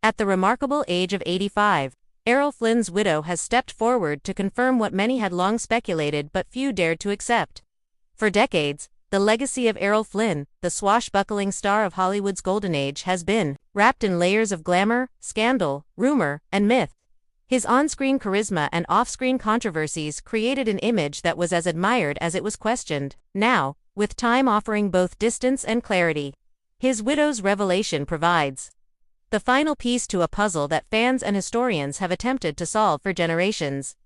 At the remarkable age of 85, Errol Flynn's widow has stepped forward to confirm what many had long speculated but few dared to accept. For decades, the legacy of Errol Flynn, the swashbuckling star of Hollywood's golden age, has been wrapped in layers of glamour, scandal, rumor, and myth. His on-screen charisma and off-screen controversies created an image that was as admired as it was questioned. Now, with time offering both distance and clarity, his widow's revelation provides the final piece to a puzzle that fans and historians have attempted to solve for generations.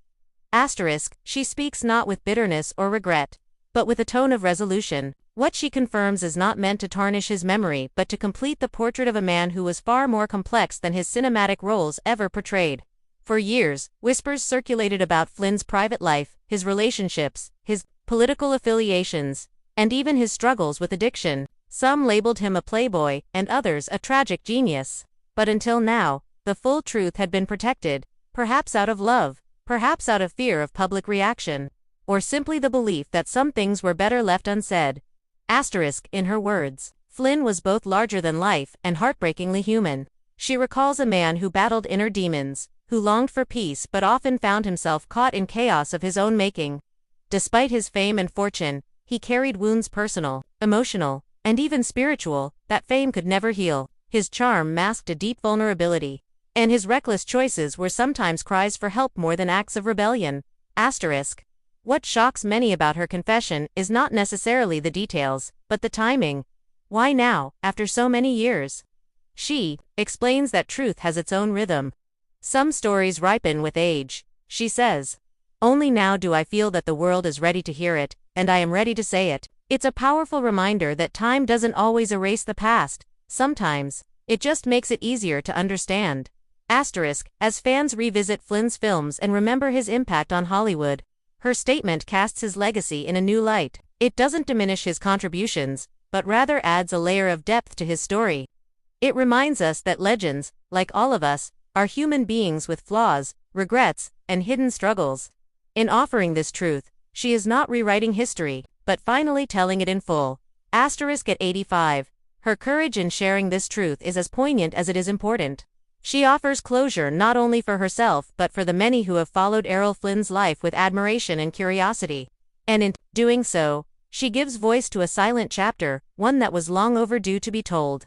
She speaks not with bitterness or regret, but with a tone of resolution. What she confirms is not meant to tarnish his memory but to complete the portrait of a man who was far more complex than his cinematic roles ever portrayed. For years, whispers circulated about Flynn's private life, his relationships, his political affiliations, and even his struggles with addiction. Some labeled him a playboy, and others a tragic genius. But until now, the full truth had been protected, perhaps out of love, perhaps out of fear of public reaction, or simply the belief that some things were better left unsaid. In her words, Flynn was both larger than life and heartbreakingly human. She recalls a man who battled inner demons, who longed for peace but often found himself caught in chaos of his own making. Despite his fame and fortune, he carried wounds personal, emotional, and even spiritual, that fame could never heal. His charm masked a deep vulnerability, and his reckless choices were sometimes cries for help more than acts of rebellion. What shocks many about her confession is not necessarily the details, but the timing. Why now, after so many years? She explains that truth has its own rhythm. Some stories ripen with age, she says. Only now do I feel that the world is ready to hear it, and I am ready to say it. It's a powerful reminder that time doesn't always erase the past. Sometimes, it just makes it easier to understand. As fans revisit Flynn's films and remember his impact on Hollywood, her statement casts his legacy in a new light. It doesn't diminish his contributions, but rather adds a layer of depth to his story. It reminds us that legends, like all of us, are human beings with flaws, regrets, and hidden struggles. In offering this truth, she is not rewriting history, but finally telling it in full. At 85. Her courage in sharing this truth is as poignant as it is important. She offers closure not only for herself but for the many who have followed Errol Flynn's life with admiration and curiosity. And in doing so, she gives voice to a silent chapter, one that was long overdue to be told.